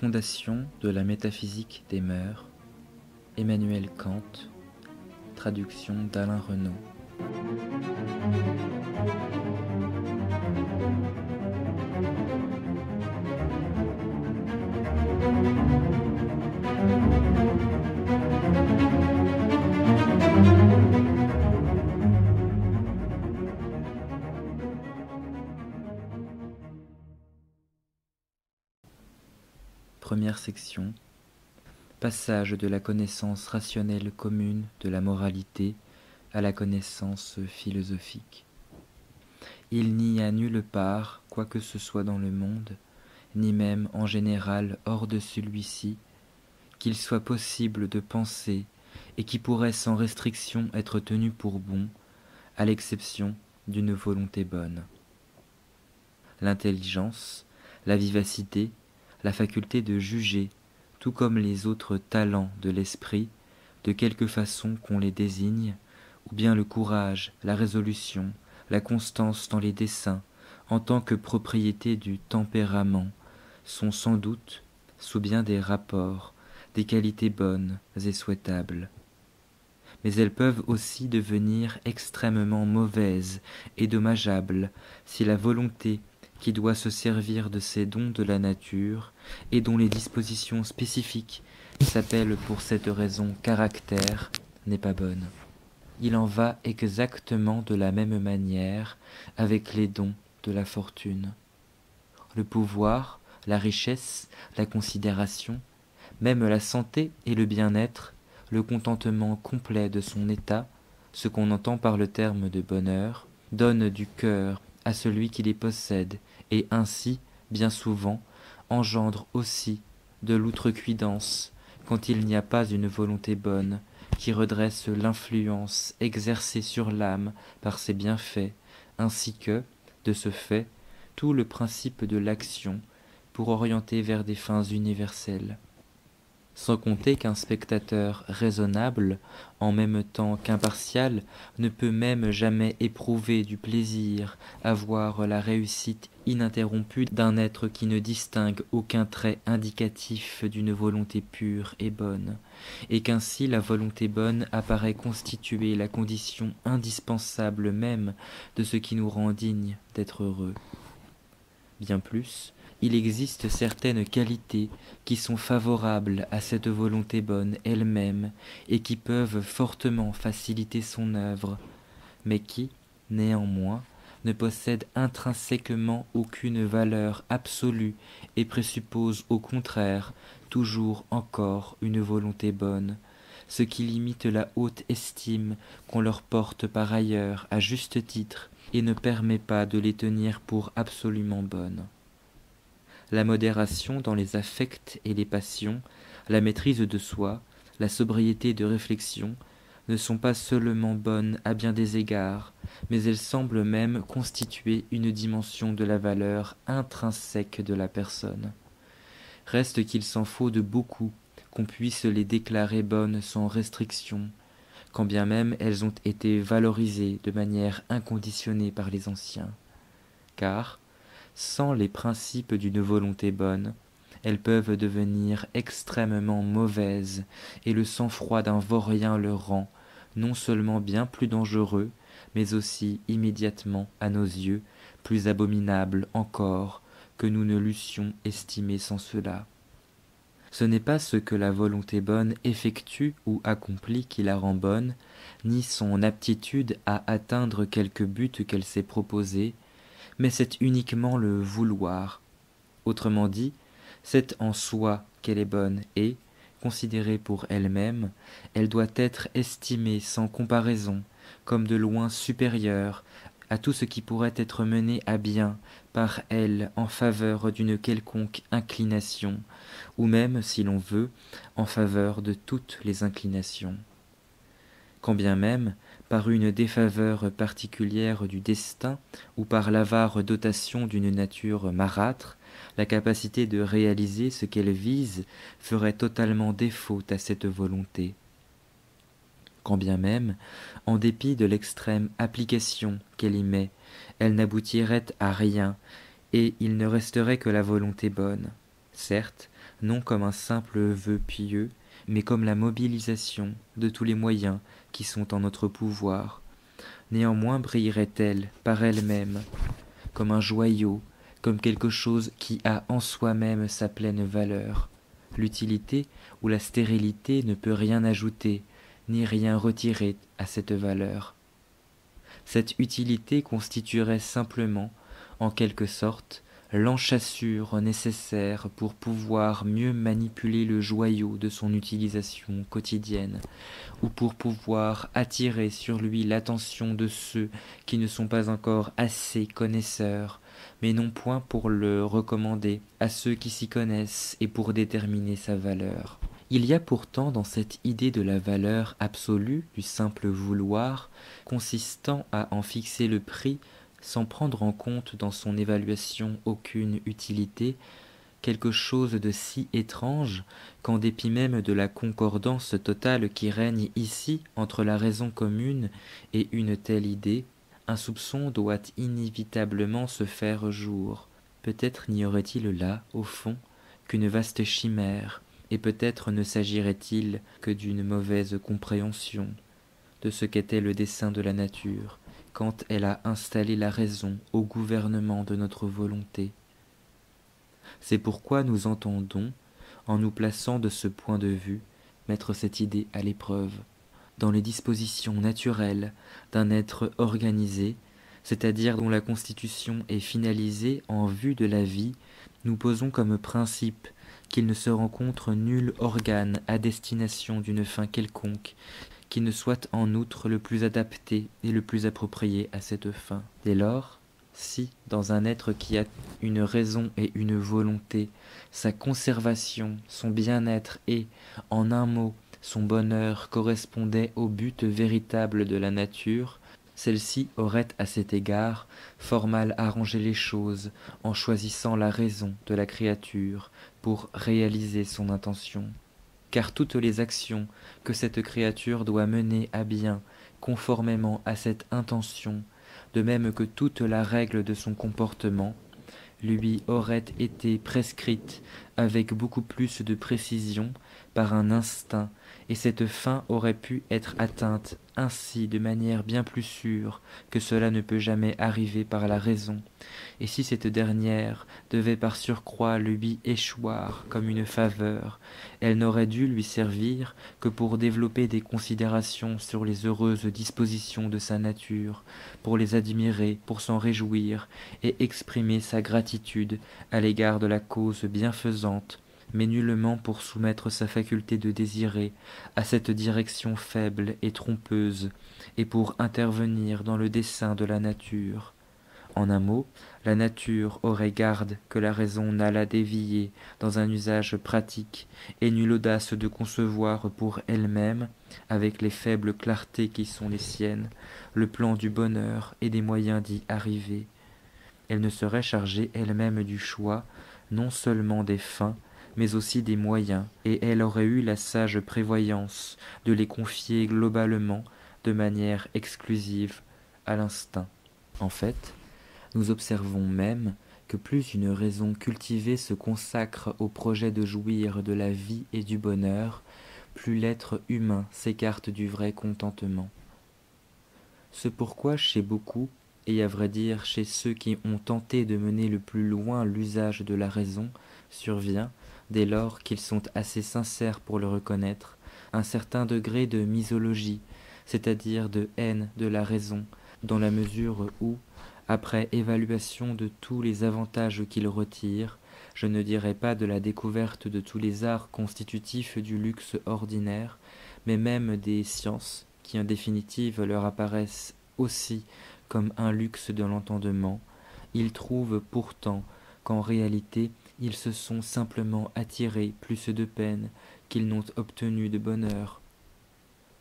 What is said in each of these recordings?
Fondation de la métaphysique des mœurs, Emmanuel Kant, traduction d'Alain Renaud. Première section. Passage de la connaissance rationnelle commune de la moralité à la connaissance philosophique. Il n'y a nulle part, quoi que ce soit dans le monde, ni même en général hors de celui-ci, qu'il soit possible de penser et qui pourrait sans restriction être tenu pour bon, à l'exception d'une volonté bonne. L'intelligence, la vivacité, la faculté de juger, tout comme les autres talents de l'esprit, de quelque façon qu'on les désigne, ou bien le courage, la résolution, la constance dans les desseins, en tant que propriété du tempérament, sont sans doute, sous bien des rapports, des qualités bonnes et souhaitables. Mais elles peuvent aussi devenir extrêmement mauvaises et dommageables si la volonté qui doit se servir de ces dons de la nature et dont les dispositions spécifiques s'appellent pour cette raison caractère, n'est pas bonne. Il en va exactement de la même manière avec les dons de la fortune. Le pouvoir, la richesse, la considération, même la santé et le bien-être, le contentement complet de son état, ce qu'on entend par le terme de bonheur, donnent du cœur à celui qui les possède, et ainsi, bien souvent, engendre aussi de l'outrecuidance, quand il n'y a pas une volonté bonne, qui redresse l'influence exercée sur l'âme par ses bienfaits, ainsi que, de ce fait, tout le principe de l'action, pour orienter vers des fins universelles. Sans compter qu'un spectateur raisonnable, en même temps qu'impartial, ne peut même jamais éprouver du plaisir à voir la réussite ininterrompue d'un être qui ne distingue aucun trait indicatif d'une volonté pure et bonne, et qu'ainsi la volonté bonne apparaît constituer la condition indispensable même de ce qui nous rend dignes d'être heureux. Bien plus, il existe certaines qualités qui sont favorables à cette volonté bonne elle-même et qui peuvent fortement faciliter son œuvre, mais qui, néanmoins, ne possèdent intrinsèquement aucune valeur absolue et présupposent au contraire toujours encore une volonté bonne, ce qui limite la haute estime qu'on leur porte par ailleurs à juste titre et ne permet pas de les tenir pour absolument bonnes. La modération dans les affects et les passions, la maîtrise de soi, la sobriété de réflexion, ne sont pas seulement bonnes à bien des égards, mais elles semblent même constituer une dimension de la valeur intrinsèque de la personne. Reste qu'il s'en faut de beaucoup qu'on puisse les déclarer bonnes sans restriction, quand bien même elles ont été valorisées de manière inconditionnée par les anciens. Car, sans les principes d'une volonté bonne, elles peuvent devenir extrêmement mauvaises, et le sang-froid d'un vaurien le rend non seulement bien plus dangereux, mais aussi immédiatement, à nos yeux, plus abominable encore que nous ne l'eussions estimé sans cela. Ce n'est pas ce que la volonté bonne effectue ou accomplit qui la rend bonne, ni son aptitude à atteindre quelque but qu'elle s'est proposé, mais c'est uniquement le vouloir. Autrement dit, c'est en soi qu'elle est bonne et, considérée pour elle-même, elle doit être estimée sans comparaison, comme de loin supérieure à tout ce qui pourrait être mené à bien par elle en faveur d'une quelconque inclination, ou même, si l'on veut, en faveur de toutes les inclinations. Quand bien même, par une défaveur particulière du destin ou par l'avare dotation d'une nature marâtre, la capacité de réaliser ce qu'elle vise ferait totalement défaut à cette volonté. Quand bien même, en dépit de l'extrême application qu'elle y met, elle n'aboutirait à rien, et il ne resterait que la volonté bonne. Certes, non comme un simple vœu pieux, mais comme la mobilisation de tous les moyens qui sont en notre pouvoir. Néanmoins brillerait-elle par elle-même, comme un joyau, comme quelque chose qui a en soi-même sa pleine valeur. L'utilité ou la stérilité ne peut rien ajouter, ni rien retirer à cette valeur. Cette utilité constituerait simplement, en quelque sorte, l'enchâssure nécessaire pour pouvoir mieux manipuler le joyau de son utilisation quotidienne, ou pour pouvoir attirer sur lui l'attention de ceux qui ne sont pas encore assez connaisseurs, mais non point pour le recommander à ceux qui s'y connaissent et pour déterminer sa valeur. Il y a pourtant dans cette idée de la valeur absolue du simple vouloir, consistant à en fixer le prix sans prendre en compte dans son évaluation aucune utilité, quelque chose de si étrange qu'en dépit même de la concordance totale qui règne ici entre la raison commune et une telle idée, un soupçon doit inévitablement se faire jour. Peut-être n'y aurait-il là, au fond, qu'une vaste chimère, et peut-être ne s'agirait-il que d'une mauvaise compréhension de ce qu'était le dessein de la nature, quand elle a installé la raison au gouvernement de notre volonté. C'est pourquoi nous entendons, en nous plaçant de ce point de vue, mettre cette idée à l'épreuve. Dans les dispositions naturelles d'un être organisé, c'est-à-dire dont la constitution est finalisée en vue de la vie, nous posons comme principe qu'il ne se rencontre nul organe à destination d'une fin quelconque qui ne soit en outre le plus adapté et le plus approprié à cette fin. Dès lors, si, dans un être qui a une raison et une volonté, sa conservation, son bien-être et, en un mot, son bonheur correspondait au but véritable de la nature, celle-ci aurait à cet égard fort mal arrangé les choses en choisissant la raison de la créature pour réaliser son intention. Car toutes les actions que cette créature doit mener à bien conformément à cette intention, de même que toute la règle de son comportement, lui aurait été prescrite avec beaucoup plus de précision par un instinct, et cette fin aurait pu être atteinte ainsi de manière bien plus sûre que cela ne peut jamais arriver par la raison, et si cette dernière devait par surcroît lui échoir comme une faveur, elle n'aurait dû lui servir que pour développer des considérations sur les heureuses dispositions de sa nature, pour les admirer, pour s'en réjouir, et exprimer sa gratitude à l'égard de la cause bienfaisante, mais nullement pour soumettre sa faculté de désirer à cette direction faible et trompeuse, et pour intervenir dans le dessein de la nature. En un mot, la nature aurait garde que la raison n'allât dévier dans un usage pratique, et n'eut l'audace de concevoir pour elle-même, avec les faibles clartés qui sont les siennes, le plan du bonheur et des moyens d'y arriver. Elle ne serait chargée elle-même du choix, non seulement des fins, mais aussi des moyens, et elle aurait eu la sage prévoyance de les confier globalement, de manière exclusive, à l'instinct. En fait, nous observons même que plus une raison cultivée se consacre au projet de jouir de la vie et du bonheur, plus l'être humain s'écarte du vrai contentement. Ce pourquoi chez beaucoup, et à vrai dire chez ceux qui ont tenté de mener le plus loin l'usage de la raison, survient, dès lors qu'ils sont assez sincères pour le reconnaître, un certain degré de misologie, c'est-à-dire de haine de la raison, dans la mesure où, après évaluation de tous les avantages qu'il retire, je ne dirais pas de la découverte de tous les arts constitutifs du luxe ordinaire, mais même des sciences, qui en définitive leur apparaissent aussi comme un luxe de l'entendement, ils trouvent pourtant qu'en réalité ils se sont simplement attirés plus de peine qu'ils n'ont obtenu de bonheur.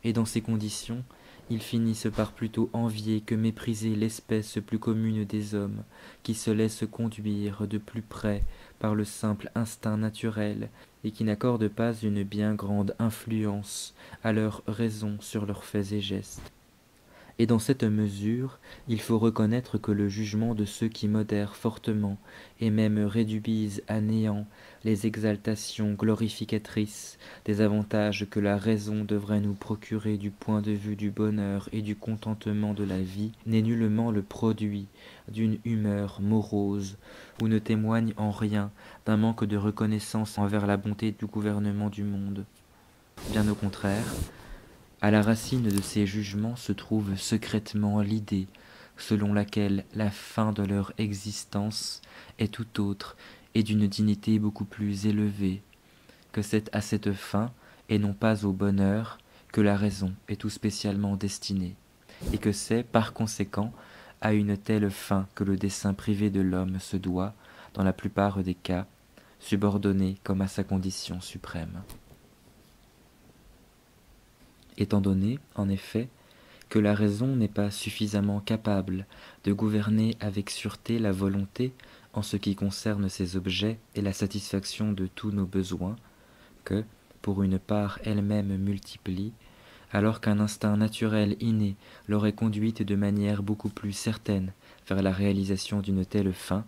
Et dans ces conditions, ils finissent par plutôt envier que mépriser l'espèce plus commune des hommes, qui se laissent conduire de plus près par le simple instinct naturel, et qui n'accordent pas une bien grande influence à leur raison sur leurs faits et gestes. Et dans cette mesure, il faut reconnaître que le jugement de ceux qui modèrent fortement et même réduisent à néant les exaltations glorificatrices des avantages que la raison devrait nous procurer du point de vue du bonheur et du contentement de la vie n'est nullement le produit d'une humeur morose ou ne témoigne en rien d'un manque de reconnaissance envers la bonté du gouvernement du monde. Bien au contraire, à la racine de ces jugements se trouve secrètement l'idée selon laquelle la fin de leur existence est tout autre et d'une dignité beaucoup plus élevée, que c'est à cette fin, et non pas au bonheur, que la raison est tout spécialement destinée, et que c'est, par conséquent, à une telle fin que le dessein privé de l'homme se doit, dans la plupart des cas, subordonner comme à sa condition suprême. Étant donné, en effet, que la raison n'est pas suffisamment capable de gouverner avec sûreté la volonté en ce qui concerne ses objets et la satisfaction de tous nos besoins, que, pour une part elle-même multiplie, alors qu'un instinct naturel inné l'aurait conduite de manière beaucoup plus certaine vers la réalisation d'une telle fin,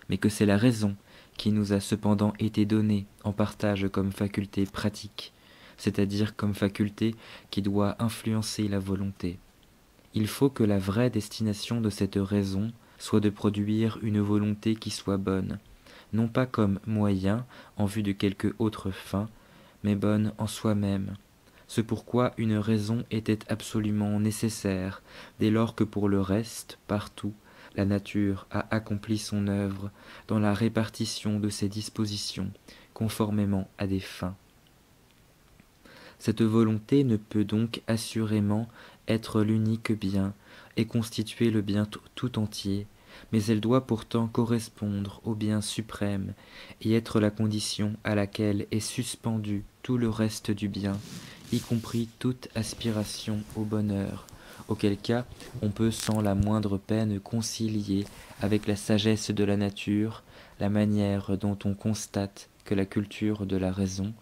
mais que c'est la raison qui nous a cependant été donnée en partage comme faculté pratique, c'est-à-dire comme faculté qui doit influencer la volonté. Il faut que la vraie destination de cette raison soit de produire une volonté qui soit bonne, non pas comme moyen en vue de quelque autre fin, mais bonne en soi-même. C'est pourquoi une raison était absolument nécessaire, dès lors que pour le reste, partout, la nature a accompli son œuvre dans la répartition de ses dispositions, conformément à des fins. Cette volonté ne peut donc assurément être l'unique bien et constituer le bien tout entier, mais elle doit pourtant correspondre au bien suprême et être la condition à laquelle est suspendu tout le reste du bien, y compris toute aspiration au bonheur, auquel cas on peut sans la moindre peine concilier avec la sagesse de la nature la manière dont on constate que la culture de la raison,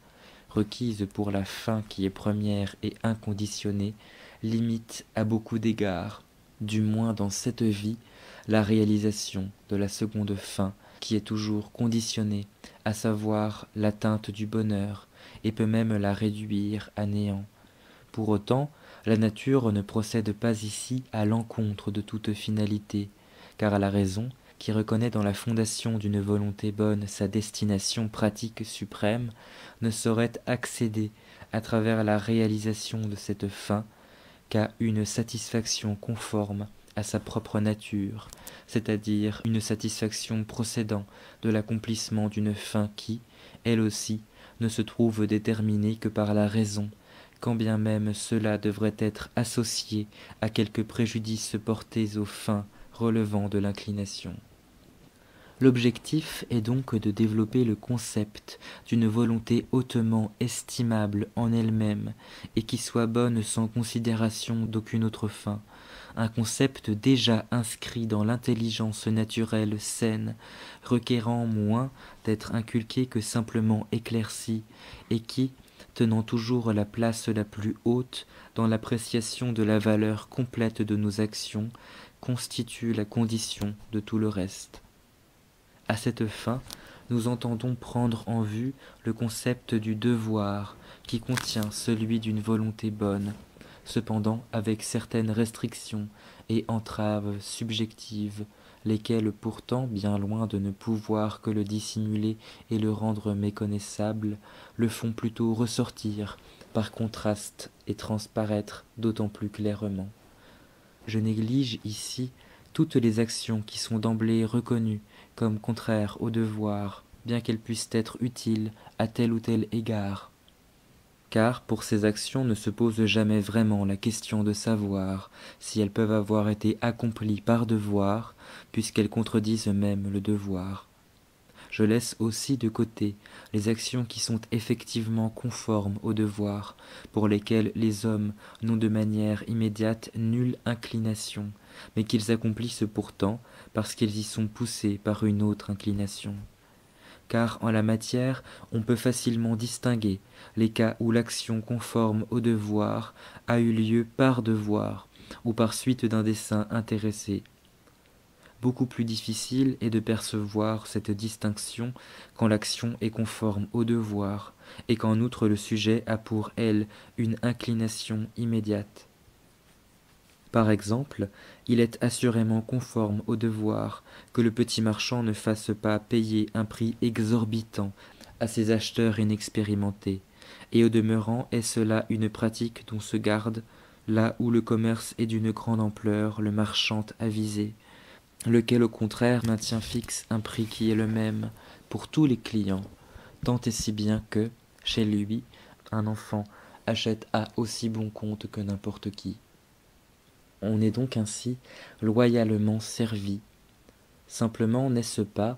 requise pour la fin qui est première et inconditionnée, limite à beaucoup d'égards, du moins dans cette vie, la réalisation de la seconde fin qui est toujours conditionnée, à savoir l'atteinte du bonheur, et peut même la réduire à néant. Pour autant, la nature ne procède pas ici à l'encontre de toute finalité, car la raison, qui reconnaît dans la fondation d'une volonté bonne sa destination pratique suprême, ne saurait accéder, à travers la réalisation de cette fin, qu'à une satisfaction conforme à sa propre nature, c'est-à-dire une satisfaction procédant de l'accomplissement d'une fin qui, elle aussi, ne se trouve déterminée que par la raison, quand bien même cela devrait être associé à quelques préjudices portés aux fins relevant de l'inclination. L'objectif est donc de développer le concept d'une volonté hautement estimable en elle-même et qui soit bonne sans considération d'aucune autre fin, un concept déjà inscrit dans l'intelligence naturelle saine, requérant moins d'être inculqué que simplement éclairci, et qui, tenant toujours la place la plus haute dans l'appréciation de la valeur complète de nos actions, constitue la condition de tout le reste. À cette fin, nous entendons prendre en vue le concept du devoir, qui contient celui d'une volonté bonne, cependant avec certaines restrictions et entraves subjectives, lesquelles pourtant, bien loin de ne pouvoir que le dissimuler et le rendre méconnaissable, le font plutôt ressortir par contraste et transparaître d'autant plus clairement. Je néglige ici toutes les actions qui sont d'emblée reconnues comme contraires au devoir, bien qu'elles puissent être utiles à tel ou tel égard. Car pour ces actions ne se pose jamais vraiment la question de savoir si elles peuvent avoir été accomplies par devoir, puisqu'elles contredisent même le devoir. Je laisse aussi de côté les actions qui sont effectivement conformes au devoir, pour lesquelles les hommes n'ont de manière immédiate nulle inclination, mais qu'ils accomplissent pourtant parce qu'ils y sont poussés par une autre inclination. Car en la matière, on peut facilement distinguer les cas où l'action conforme au devoir a eu lieu par devoir, ou par suite d'un dessein intéressé. Beaucoup plus difficile est de percevoir cette distinction quand l'action est conforme au devoir et qu'en outre le sujet a pour elle une inclination immédiate. Par exemple, il est assurément conforme au devoir que le petit marchand ne fasse pas payer un prix exorbitant à ses acheteurs inexpérimentés, et au demeurant est-ce là une pratique dont se garde, là où le commerce est d'une grande ampleur, le marchand avisé, lequel au contraire maintient fixe un prix qui est le même pour tous les clients, tant et si bien que, chez lui, un enfant achète à aussi bon compte que n'importe qui. On est donc ainsi loyalement servi. Simplement n'est-ce pas,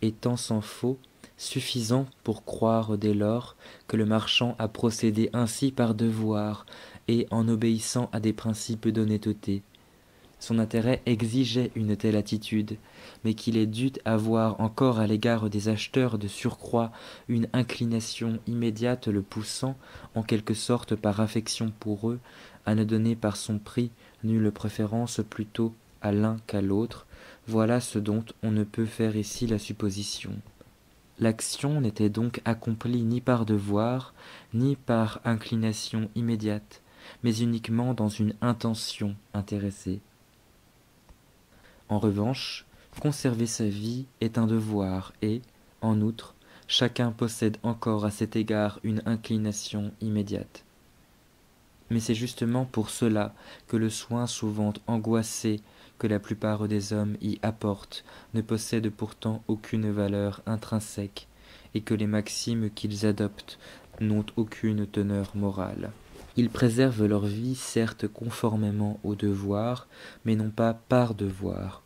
et tant s'en faut, suffisant pour croire dès lors que le marchand a procédé ainsi par devoir et en obéissant à des principes d'honnêteté. Son intérêt exigeait une telle attitude, mais qu'il est dû avoir encore à l'égard des acheteurs de surcroît une inclination immédiate le poussant, en quelque sorte par affection pour eux, à ne donner par son prix nulle préférence plutôt à l'un qu'à l'autre, voilà ce dont on ne peut faire ici la supposition. L'action n'était donc accomplie ni par devoir, ni par inclination immédiate, mais uniquement dans une intention intéressée. En revanche, conserver sa vie est un devoir et, en outre, chacun possède encore à cet égard une inclination immédiate. Mais c'est justement pour cela que le soin souvent angoissé que la plupart des hommes y apportent ne possède pourtant aucune valeur intrinsèque et que les maximes qu'ils adoptent n'ont aucune teneur morale. Ils préservent leur vie certes conformément au devoir, mais non pas par devoir.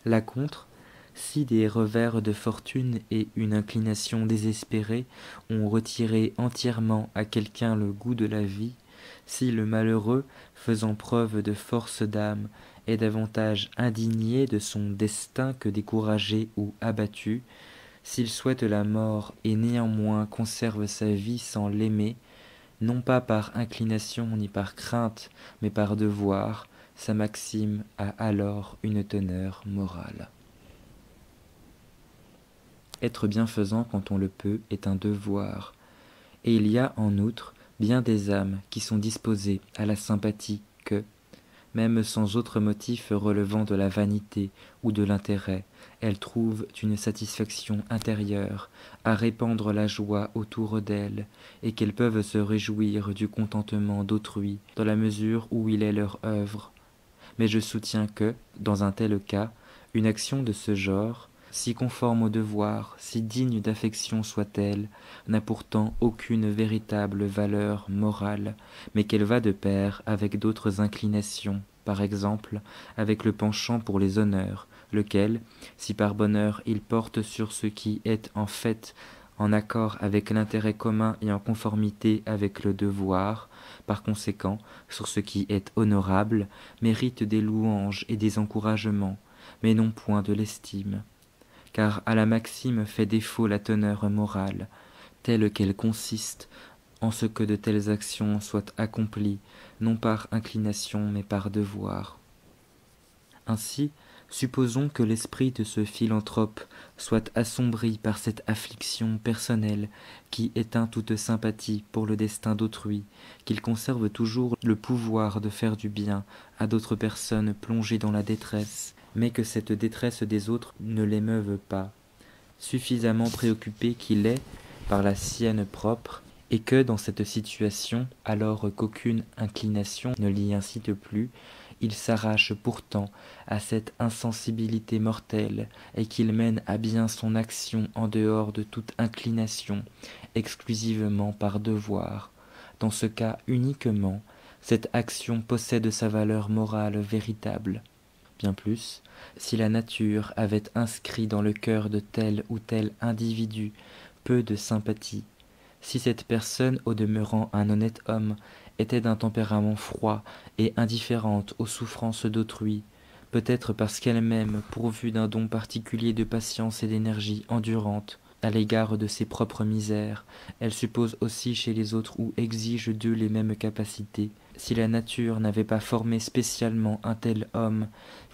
Là contre, si des revers de fortune et une inclination désespérée ont retiré entièrement à quelqu'un le goût de la vie, si le malheureux, faisant preuve de force d'âme, est davantage indigné de son destin que découragé ou abattu, s'il souhaite la mort et néanmoins conserve sa vie sans l'aimer, non pas par inclination ni par crainte, mais par devoir, sa maxime a alors une teneur morale. Être bienfaisant quand on le peut est un devoir, et il y a en outre bien des âmes qui sont disposées à la sympathie que, même sans autre motif relevant de la vanité ou de l'intérêt, elles trouvent une satisfaction intérieure à répandre la joie autour d'elles, et qu'elles peuvent se réjouir du contentement d'autrui dans la mesure où il est leur œuvre. Mais je soutiens que, dans un tel cas, une action de ce genre, si conforme au devoir, si digne d'affection soit-elle, n'a pourtant aucune véritable valeur morale, mais qu'elle va de pair avec d'autres inclinations, par exemple avec le penchant pour les honneurs, lequel, si par bonheur il porte sur ce qui est en fait en accord avec l'intérêt commun et en conformité avec le devoir, par conséquent, sur ce qui est honorable, mérite des louanges et des encouragements, mais non point de l'estime. Car à la maxime fait défaut la teneur morale, telle qu'elle consiste en ce que de telles actions soient accomplies, non par inclination mais par devoir. Ainsi, supposons que l'esprit de ce philanthrope soit assombri par cette affliction personnelle qui éteint toute sympathie pour le destin d'autrui, qu'il conserve toujours le pouvoir de faire du bien à d'autres personnes plongées dans la détresse, mais que cette détresse des autres ne l'émeuve pas, suffisamment préoccupé qu'il est par la sienne propre, et que dans cette situation, alors qu'aucune inclination ne l'y incite plus, il s'arrache pourtant à cette insensibilité mortelle, et qu'il mène à bien son action en dehors de toute inclination, exclusivement par devoir. Dans ce cas uniquement, cette action possède sa valeur morale véritable. Bien plus, si la nature avait inscrit dans le cœur de tel ou tel individu peu de sympathie, si cette personne, au demeurant un honnête homme, était d'un tempérament froid et indifférente aux souffrances d'autrui, peut-être parce qu'elle-même, pourvue d'un don particulier de patience et d'énergie endurante à l'égard de ses propres misères, elle suppose aussi chez les autres ou exige d'eux les mêmes capacités. si la nature n'avait pas formé spécialement un tel homme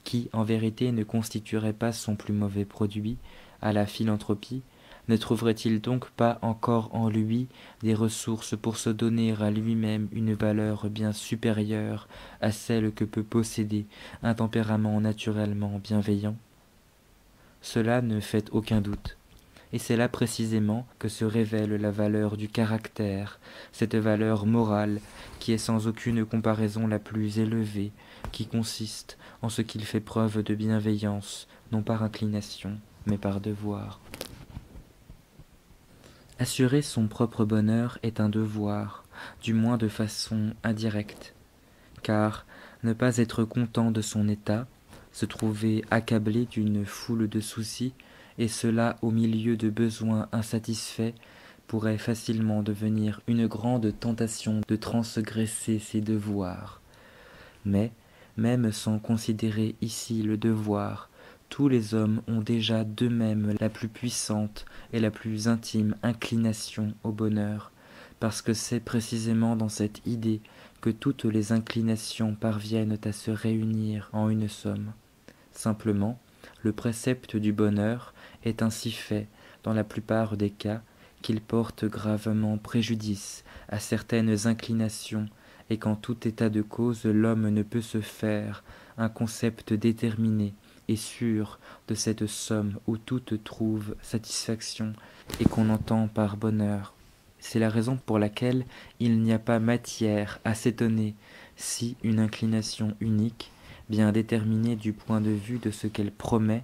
qui, en vérité, ne constituerait pas son plus mauvais produit à la philanthropie, ne trouverait-il donc pas encore en lui des ressources pour se donner à lui-même une valeur bien supérieure à celle que peut posséder un tempérament naturellement bienveillant? Cela ne fait aucun doute. Et c'est là précisément que se révèle la valeur du caractère, cette valeur morale qui est sans aucune comparaison la plus élevée, qui consiste en ce qu'il fait preuve de bienveillance, non par inclination, mais par devoir. Assurer son propre bonheur est un devoir, du moins de façon indirecte, car ne pas être content de son état, se trouver accablé d'une foule de soucis, et cela au milieu de besoins insatisfaits, pourrait facilement devenir une grande tentation de transgresser ses devoirs. Mais, même sans considérer ici le devoir, tous les hommes ont déjà d'eux-mêmes la plus puissante et la plus intime inclination au bonheur, parce que c'est précisément dans cette idée que toutes les inclinations parviennent à se réunir en une somme. Simplement, le précepte du bonheur est ainsi fait, dans la plupart des cas, qu'il porte gravement préjudice à certaines inclinations, et qu'en tout état de cause l'homme ne peut se faire un concept déterminé et sûr de cette somme où toutes trouvent satisfaction et qu'on entend par bonheur. C'est la raison pour laquelle il n'y a pas matière à s'étonner si une inclination unique, bien déterminée du point de vue de ce qu'elle promet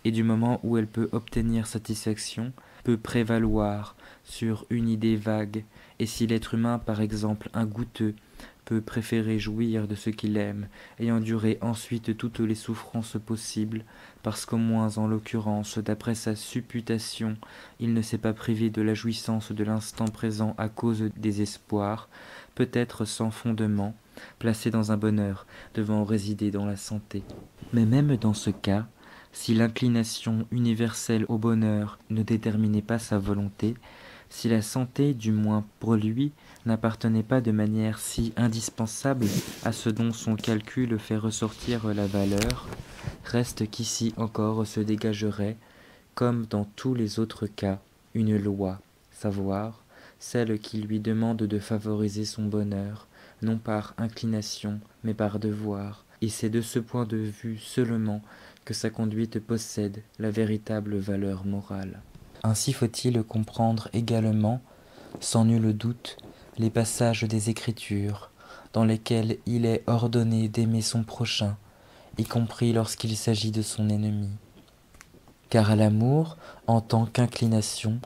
et du moment où elle peut obtenir satisfaction, peut prévaloir sur une idée vague, et si l'être humain, par exemple un goutteux, peut préférer jouir de ce qu'il aime et endurer ensuite toutes les souffrances possibles, parce qu'au moins en l'occurrence, d'après sa supputation, il ne s'est pas privé de la jouissance de l'instant présent à cause des espoirs, peut-être sans fondement, placé dans un bonheur devant résider dans la santé. Mais même dans ce cas, si l'inclination universelle au bonheur ne déterminait pas sa volonté, si la santé, du moins pour lui, n'appartenait pas de manière si indispensable à ce dont son calcul fait ressortir la valeur, reste qu'ici encore se dégagerait, comme dans tous les autres cas, une loi, savoir, celle qui lui demande de favoriser son bonheur, non par inclination, mais par devoir, et c'est de ce point de vue seulement que sa conduite possède la véritable valeur morale. Ainsi faut-il comprendre également, sans nul doute, les passages des Écritures, dans lesquels il est ordonné d'aimer son prochain, y compris lorsqu'il s'agit de son ennemi. Car l'amour, en tant qu'inclination,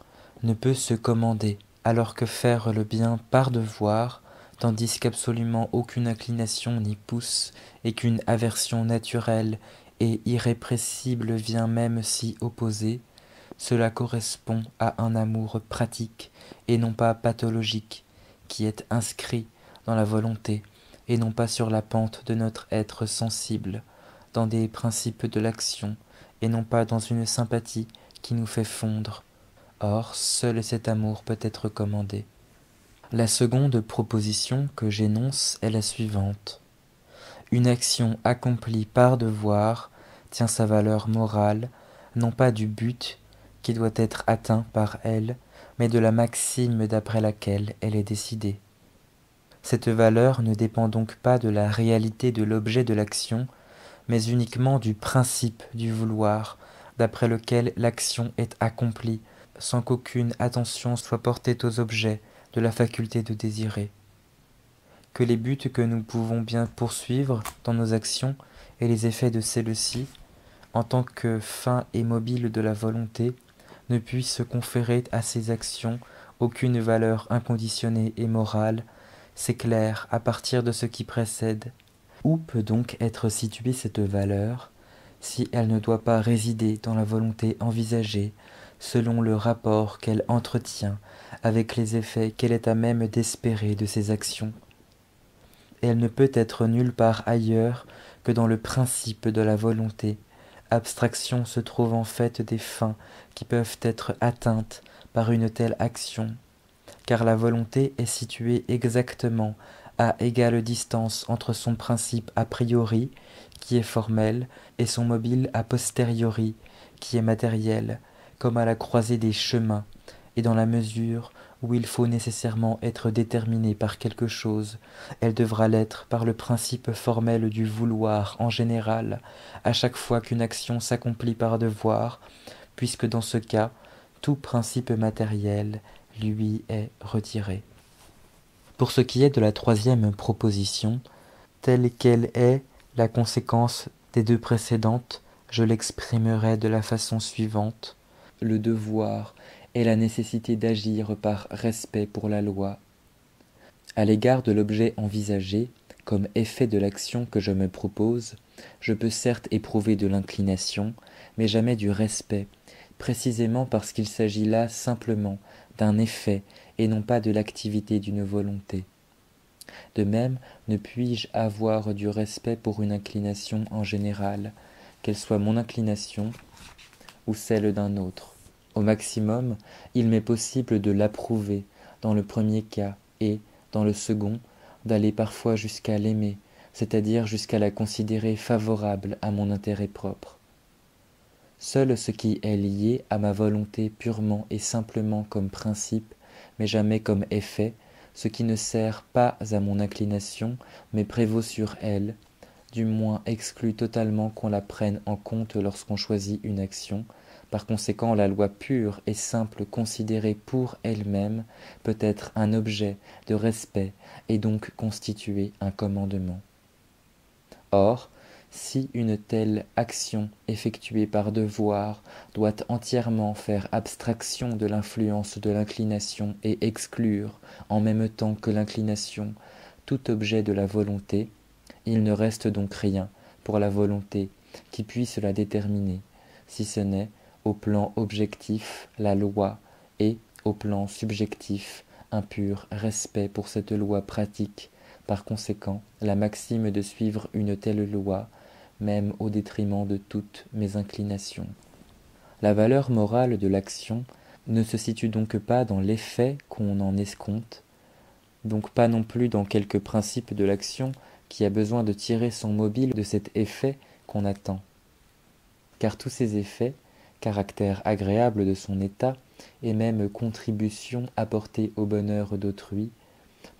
ne peut se commander, alors que faire le bien par devoir, tandis qu'absolument aucune inclination n'y pousse, et qu'une aversion naturelle et irrépressible vient même s'y opposer, cela correspond à un amour pratique et non pas pathologique, qui est inscrit dans la volonté et non pas sur la pente de notre être sensible, dans des principes de l'action et non pas dans une sympathie qui nous fait fondre. Or, seul cet amour peut être commandé. La seconde proposition que j'énonce est la suivante. Une action accomplie par devoir tient sa valeur morale, non pas du but qui doit être atteint par elle, mais de la maxime d'après laquelle elle est décidée. Cette valeur ne dépend donc pas de la réalité de l'objet de l'action, mais uniquement du principe du vouloir, d'après lequel l'action est accomplie, sans qu'aucune attention soit portée aux objets de la faculté de désirer. Que les buts que nous pouvons bien poursuivre dans nos actions et les effets de celles-ci, en tant que fin et mobile de la volonté, ne puissent conférer à ces actions aucune valeur inconditionnée et morale, c'est clair à partir de ce qui précède. Où peut donc être située cette valeur, si elle ne doit pas résider dans la volonté envisagée, selon le rapport qu'elle entretient avec les effets qu'elle est à même d'espérer de ses actions? Elle ne peut être nulle part ailleurs que dans le principe de la volonté, abstraction se trouvant faite des fins qui peuvent être atteintes par une telle action, car la volonté est située exactement à égale distance entre son principe a priori, qui est formel, et son mobile a posteriori, qui est matériel, comme à la croisée des chemins, et dans la mesure où il faut nécessairement être déterminé par quelque chose, elle devra l'être par le principe formel du vouloir en général, à chaque fois qu'une action s'accomplit par devoir, puisque dans ce cas, tout principe matériel lui est retiré. Pour ce qui est de la troisième proposition, telle qu'elle est la conséquence des deux précédentes, je l'exprimerai de la façon suivante. Le devoir est la nécessité d'agir par respect pour la loi. À l'égard de l'objet envisagé, comme effet de l'action que je me propose, je peux certes éprouver de l'inclination, mais jamais du respect, précisément parce qu'il s'agit là simplement d'un effet et non pas de l'activité d'une volonté. De même, ne puis-je avoir du respect pour une inclination en général, qu'elle soit mon inclination ou celle d'un autre. Au maximum, il m'est possible de l'approuver dans le premier cas et, dans le second, d'aller parfois jusqu'à l'aimer, c'est-à-dire jusqu'à la considérer favorable à mon intérêt propre. Seul ce qui est lié à ma volonté purement et simplement comme principe, mais jamais comme effet, ce qui ne sert pas à mon inclination, mais prévaut sur elle, du moins exclut totalement qu'on la prenne en compte lorsqu'on choisit une action. Par conséquent, la loi pure et simple considérée pour elle-même peut être un objet de respect et donc constituer un commandement. Or, si une telle action effectuée par devoir doit entièrement faire abstraction de l'influence de l'inclination et exclure, en même temps que l'inclination, tout objet de la volonté, il ne reste donc rien pour la volonté qui puisse la déterminer, si ce n'est, au plan objectif, la loi, et, au plan subjectif, un pur respect pour cette loi pratique. Par conséquent, la maxime de suivre une telle loi, même au détriment de toutes mes inclinations. La valeur morale de l'action ne se situe donc pas dans l'effet qu'on en escompte, donc pas non plus dans quelque principe de l'action qui a besoin de tirer son mobile de cet effet qu'on attend. Car tous ces effets, caractère agréable de son état, et même contribution apportée au bonheur d'autrui,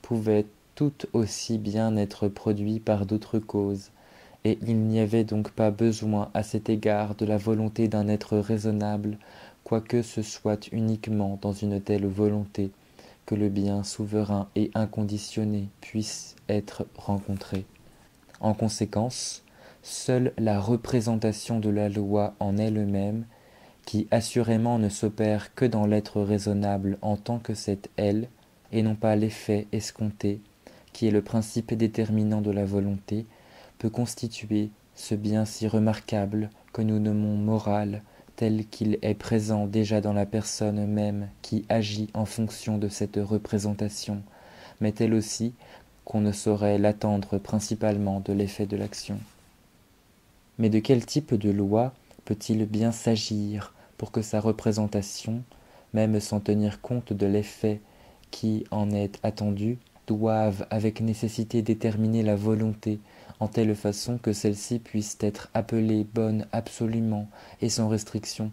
pouvaient tout aussi bien être produits par d'autres causes, et il n'y avait donc pas besoin à cet égard de la volonté d'un être raisonnable, quoique ce soit uniquement dans une telle volonté que le bien souverain et inconditionné puisse être rencontré. En conséquence, seule la représentation de la loi en elle-même, qui assurément ne s'opère que dans l'être raisonnable en tant que cet elle, et non pas l'effet escompté, qui est le principe déterminant de la volonté, peut constituer ce bien si remarquable que nous nommons moral, tel qu'il est présent déjà dans la personne même qui agit en fonction de cette représentation, mais tel aussi qu'on ne saurait l'attendre principalement de l'effet de l'action. Mais de quel type de loi peut-il bien s'agir pour que sa représentation, même sans tenir compte de l'effet qui en est attendu, doive avec nécessité déterminer la volonté en telle façon que celle-ci puisse être appelée bonne absolument et sans restriction.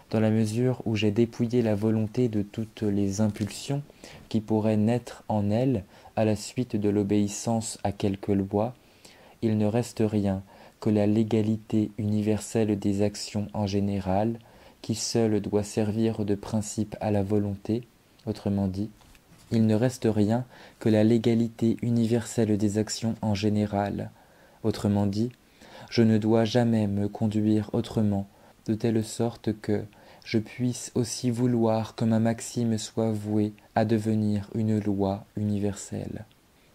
Dans la mesure où j'ai dépouillé la volonté de toutes les impulsions qui pourraient naître en elle à la suite de l'obéissance à quelque loi, il ne reste rien que la légalité universelle des actions en général, qui seule doit servir de principe à la volonté, autrement dit, il ne reste rien que la légalité universelle des actions en général. Autrement dit, je ne dois jamais me conduire autrement, de telle sorte que je puisse aussi vouloir que ma maxime soit vouée à devenir une loi universelle.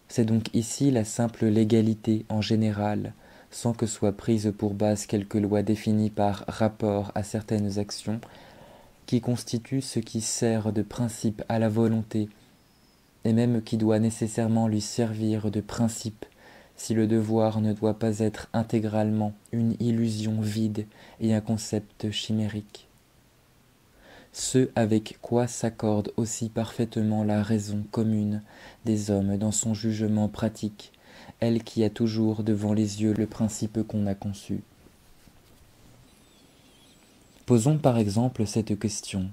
C'est donc ici la simple légalité en général, sans que soit prise pour base quelque loi définie par rapport à certaines actions, qui constitue ce qui sert de principe à la volonté, et même qui doit nécessairement lui servir de principe, si le devoir ne doit pas être intégralement une illusion vide et un concept chimérique. ce avec quoi s'accorde aussi parfaitement la raison commune des hommes dans son jugement pratique, elle qui a toujours devant les yeux le principe qu'on a conçu. Posons par exemple cette question.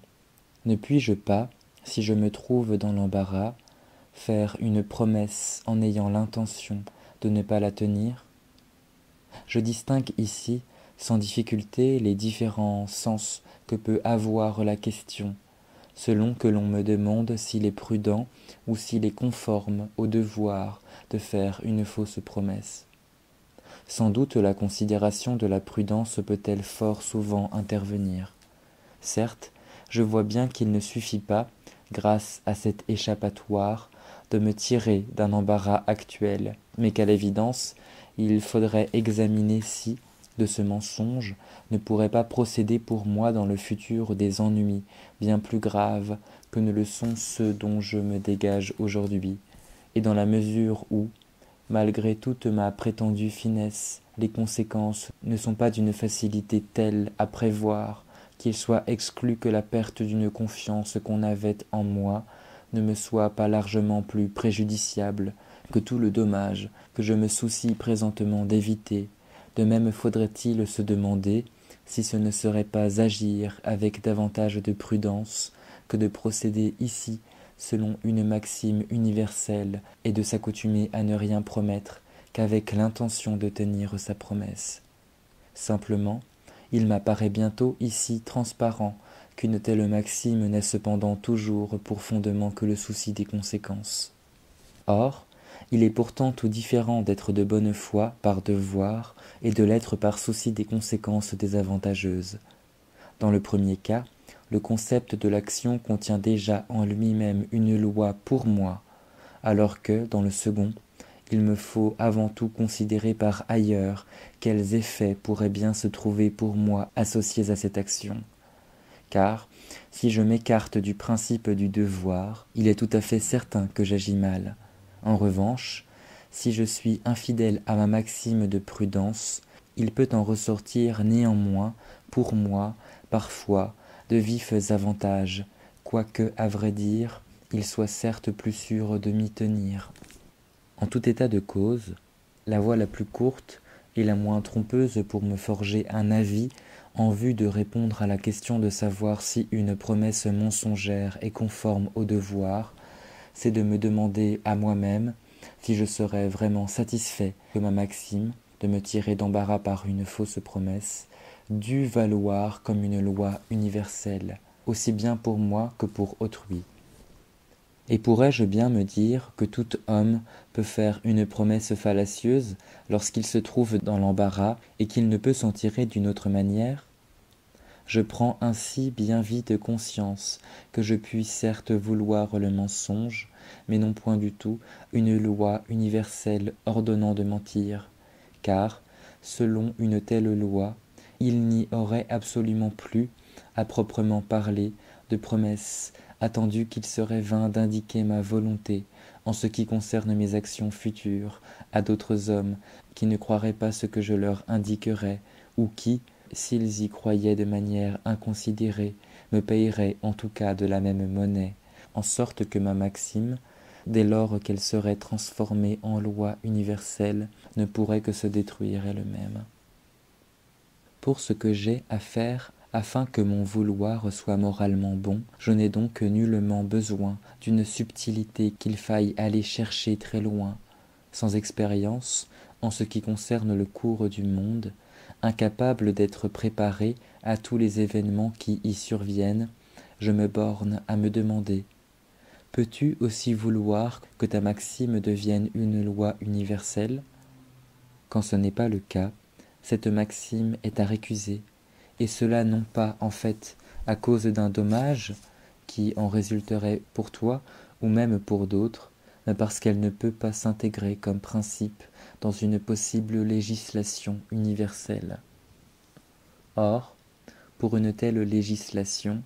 Ne puis-je pas, si je me trouve dans l'embarras, faire une promesse en ayant l'intention de ne pas la tenir? Je distingue ici, sans difficulté, les différents sens que peut avoir la question, selon que l'on me demande s'il est prudent ou s'il est conforme au devoir de faire une fausse promesse. Sans doute la considération de la prudence peut-elle fort souvent intervenir. Certes, je vois bien qu'il ne suffit pas, grâce à cet échappatoire, de me tirer d'un embarras actuel, mais qu'à l'évidence, il faudrait examiner si, de ce mensonge, ne pourrait pas procéder pour moi dans le futur des ennuis bien plus graves que ne le sont ceux dont je me dégage aujourd'hui, et dans la mesure où, malgré toute ma prétendue finesse, les conséquences ne sont pas d'une facilité telle à prévoir qu'il soit exclu que la perte d'une confiance qu'on avait en moi ne me soit pas largement plus préjudiciable que tout le dommage que je me soucie présentement d'éviter. De même faudrait-il se demander si ce ne serait pas agir avec davantage de prudence que de procéder ici selon une maxime universelle et de s'accoutumer à ne rien promettre qu'avec l'intention de tenir sa promesse. Simplement, il m'apparaît bientôt ici transparent qu'une telle maxime n'est cependant toujours pour fondement que le souci des conséquences. Or, il est pourtant tout différent d'être de bonne foi par devoir et de l'être par souci des conséquences désavantageuses. Dans le premier cas, le concept de l'action contient déjà en lui-même une loi pour moi, alors que, dans le second, il me faut avant tout considérer par ailleurs quels effets pourraient bien se trouver pour moi associés à cette action. Car, si je m'écarte du principe du devoir, il est tout à fait certain que j'agis mal. En revanche, si je suis infidèle à ma maxime de prudence, il peut en ressortir néanmoins, pour moi, parfois, de vifs avantages, quoique, à vrai dire, il soit certes plus sûr de m'y tenir. En tout état de cause, la voie la plus courte et la moins trompeuse pour me forger un avis en vue de répondre à la question de savoir si une promesse mensongère est conforme au devoir, c'est de me demander à moi-même si je serais vraiment satisfait que ma maxime, de me tirer d'embarras par une fausse promesse, dût valoir comme une loi universelle, aussi bien pour moi que pour autrui. Et pourrais-je bien me dire que tout homme peut faire une promesse fallacieuse lorsqu'il se trouve dans l'embarras et qu'il ne peut s'en tirer d'une autre manière? Je prends ainsi bien vite conscience que je puis certes vouloir le mensonge, mais non point du tout une loi universelle ordonnant de mentir, car, selon une telle loi, il n'y aurait absolument plus, à proprement parler, de promesse, attendu qu'il serait vain d'indiquer ma volonté, en ce qui concerne mes actions futures, à d'autres hommes qui ne croiraient pas ce que je leur indiquerais, ou qui, s'ils y croyaient de manière inconsidérée, me payeraient en tout cas de la même monnaie, en sorte que ma maxime, dès lors qu'elle serait transformée en loi universelle, ne pourrait que se détruire elle-même. Pour ce que j'ai à faire afin que mon vouloir soit moralement bon, je n'ai donc nullement besoin d'une subtilité qu'il faille aller chercher très loin. Sans expérience, en ce qui concerne le cours du monde, incapable d'être préparé à tous les événements qui y surviennent, je me borne à me demander: peux-tu aussi vouloir que ta maxime devienne une loi universelle? Quand ce n'est pas le cas, cette maxime est à récuser, et cela non pas en fait à cause d'un dommage qui en résulterait pour toi ou même pour d'autres, mais parce qu'elle ne peut pas s'intégrer comme principe dans une possible législation universelle. Or, pour une telle législation,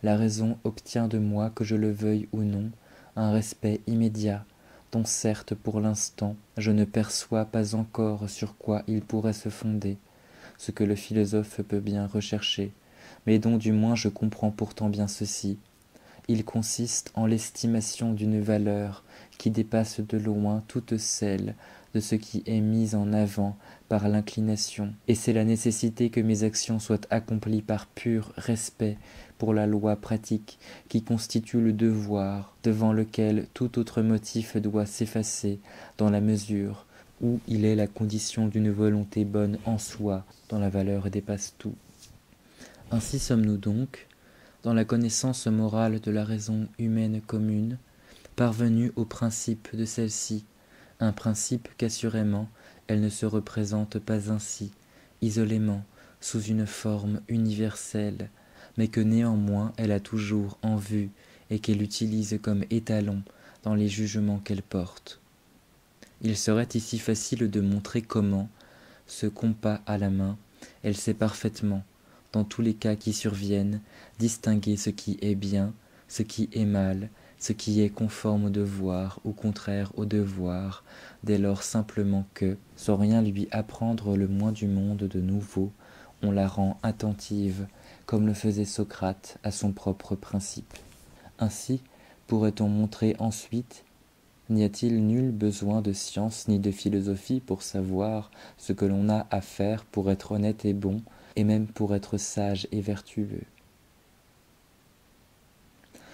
la raison obtient de moi, que je le veuille ou non, un respect immédiat, dont certes pour l'instant je ne perçois pas encore sur quoi il pourrait se fonder, ce que le philosophe peut bien rechercher, mais dont du moins je comprends pourtant bien ceci. Il consiste en l'estimation d'une valeur qui dépasse de loin toute celle de ce qui est mis en avant par l'inclination, et c'est la nécessité que mes actions soient accomplies par pur respect pour la loi pratique qui constitue le devoir devant lequel tout autre motif doit s'effacer dans la mesure où il est la condition d'une volonté bonne en soi dont la valeur dépasse tout. Ainsi sommes-nous donc, dans la connaissance morale de la raison humaine commune, parvenus au principe de celle-ci, un principe qu'assurément elle ne se représente pas ainsi, isolément, sous une forme universelle, mais que néanmoins elle a toujours en vue et qu'elle utilise comme étalon dans les jugements qu'elle porte. Il serait ici facile de montrer comment, ce compas à la main, elle sait parfaitement, dans tous les cas qui surviennent, distinguer ce qui est bien, ce qui est mal, ce qui est conforme au devoir ou contraire au devoir, dès lors simplement que, sans rien lui apprendre le moins du monde de nouveau, on la rend attentive, comme le faisait Socrate à son propre principe. Ainsi, pourrait-on montrer ensuite, n'y a-t-il nul besoin de science ni de philosophie pour savoir ce que l'on a à faire pour être honnête et bon, et même pour être sage et vertueux.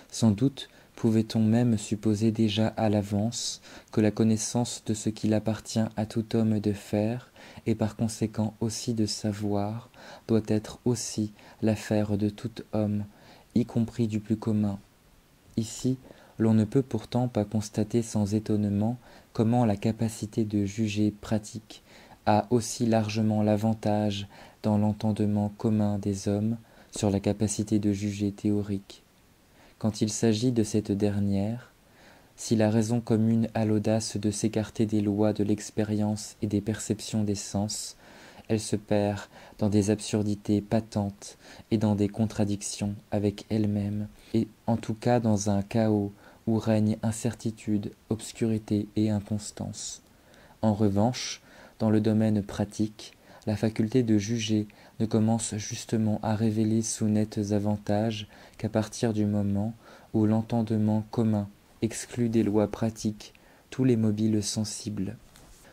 Sans doute pouvait-on même supposer déjà à l'avance que la connaissance de ce qu'il appartient à tout homme de faire, et par conséquent aussi de savoir, doit être aussi l'affaire de tout homme, y compris du plus commun. Ici, l'on ne peut pourtant pas constater sans étonnement comment la capacité de juger pratique a aussi largement l'avantage dans l'entendement commun des hommes sur la capacité de juger théorique. Quand il s'agit de cette dernière, si la raison commune a l'audace de s'écarter des lois de l'expérience et des perceptions des sens, elle se perd dans des absurdités patentes et dans des contradictions avec elle-même, et en tout cas dans un chaos où règne incertitude, obscurité et inconstance. En revanche, dans le domaine pratique, la faculté de juger ne commence justement à révéler sous nets avantages qu'à partir du moment où l'entendement commun exclut des lois pratiques tous les mobiles sensibles.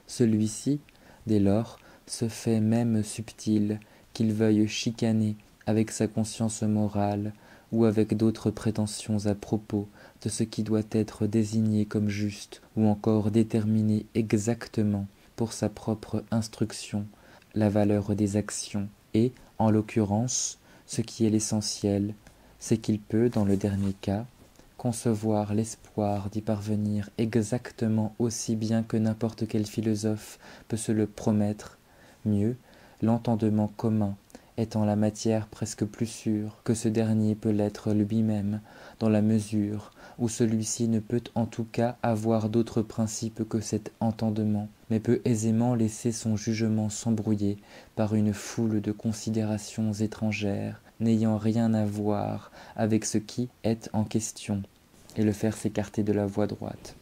Celui-ci, dès lors, se fait même subtil, qu'il veuille chicaner avec sa conscience morale ou avec d'autres prétentions à propos de ce qui doit être désigné comme juste ou encore déterminé exactement pour sa propre instruction la valeur des actions et, en l'occurrence, ce qui est l'essentiel, c'est qu'il peut, dans le dernier cas, concevoir l'espoir d'y parvenir exactement aussi bien que n'importe quel philosophe peut se le promettre, mieux, l'entendement commun étant la matière presque plus sûre que ce dernier peut l'être lui-même, dans la mesure où celui-ci ne peut en tout cas avoir d'autre principe que cet entendement, mais peut aisément laisser son jugement s'embrouiller par une foule de considérations étrangères, n'ayant rien à voir avec ce qui est en question, et le faire s'écarter de la voie droite.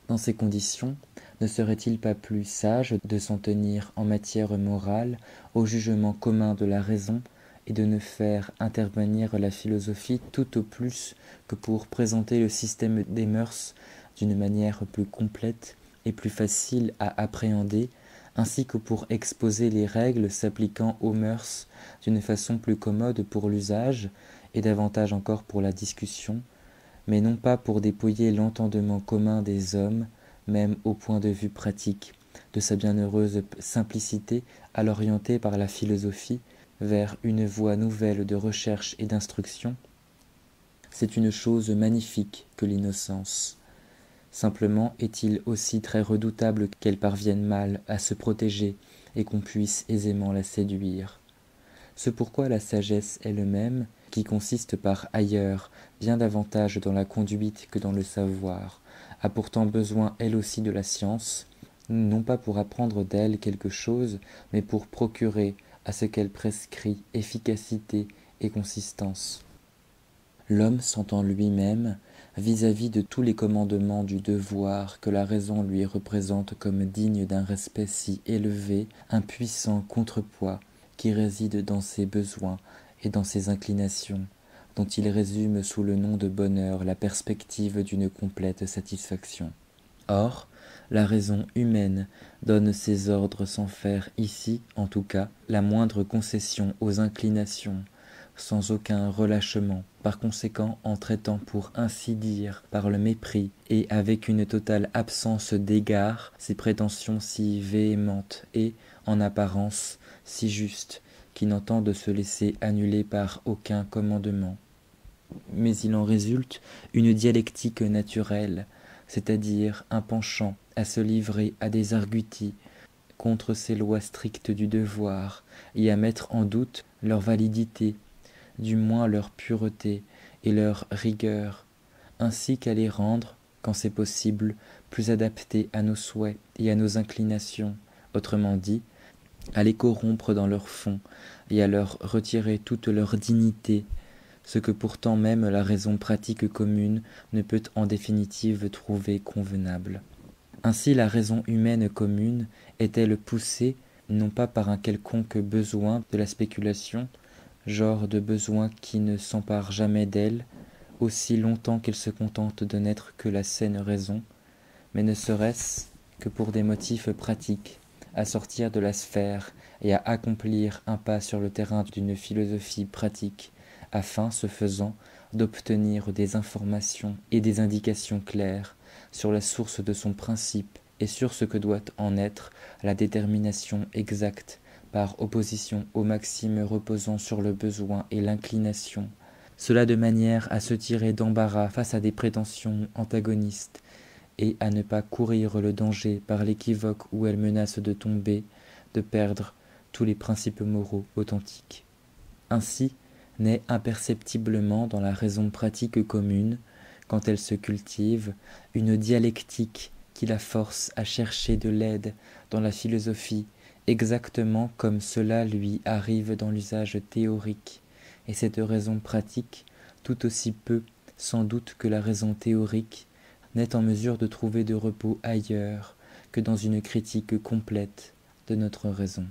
Dans ces conditions, ne serait-il pas plus sage de s'en tenir en matière morale au jugement commun de la raison et de ne faire intervenir la philosophie tout au plus que pour présenter le système des mœurs d'une manière plus complète et plus facile à appréhender, ainsi que pour exposer les règles s'appliquant aux mœurs d'une façon plus commode pour l'usage et davantage encore pour la discussion, mais non pas pour dépouiller l'entendement commun des hommes, même au point de vue pratique, de sa bienheureuse simplicité à l'orienter par la philosophie vers une voie nouvelle de recherche et d'instruction. C'est une chose magnifique que l'innocence. Simplement est-il aussi très redoutable qu'elle parvienne mal à se protéger et qu'on puisse aisément la séduire. C'est pourquoi la sagesse elle-même, qui consiste par ailleurs bien davantage dans la conduite que dans le savoir, a pourtant besoin elle aussi de la science, non pas pour apprendre d'elle quelque chose, mais pour procurer à ce qu'elle prescrit efficacité et consistance. L'homme s'entend lui-même, vis-à-vis de tous les commandements du devoir que la raison lui représente comme digne d'un respect si élevé, un puissant contrepoids qui réside dans ses besoins et dans ses inclinations, dont il résume sous le nom de bonheur la perspective d'une complète satisfaction. Or, la raison humaine donne ses ordres sans faire ici, en tout cas, la moindre concession aux inclinations, sans aucun relâchement, par conséquent en traitant pour ainsi dire par le mépris et avec une totale absence d'égard ces prétentions si véhémentes et, en apparence, si justes, qui n'entendent se laisser annuler par aucun commandement. Mais il en résulte une dialectique naturelle, c'est-à-dire un penchant à se livrer à des arguties contre ces lois strictes du devoir et à mettre en doute leur validité, du moins leur pureté et leur rigueur, ainsi qu'à les rendre, quand c'est possible, plus adaptées à nos souhaits et à nos inclinations, autrement dit, à les corrompre dans leur fond et à leur retirer toute leur dignité, ce que pourtant même la raison pratique commune ne peut en définitive trouver convenable. Ainsi la raison humaine commune est-elle poussée, non pas par un quelconque besoin de la spéculation, genre de besoin qui ne s'empare jamais d'elle, aussi longtemps qu'elle se contente de n'être que la saine raison, mais ne serait-ce que pour des motifs pratiques, à sortir de la sphère et à accomplir un pas sur le terrain d'une philosophie pratique, afin, ce faisant, d'obtenir des informations et des indications claires sur la source de son principe et sur ce que doit en être la détermination exacte par opposition aux maximes reposant sur le besoin et l'inclination, cela de manière à se tirer d'embarras face à des prétentions antagonistes et à ne pas courir le danger par l'équivoque où elles menacent de tomber, de perdre tous les principes moraux authentiques. Ainsi naît imperceptiblement dans la raison pratique commune, quand elle se cultive, une dialectique qui la force à chercher de l'aide dans la philosophie, exactement comme cela lui arrive dans l'usage théorique, et cette raison pratique, tout aussi peu sans doute que la raison théorique, n'est en mesure de trouver de repos ailleurs que dans une critique complète de notre raison.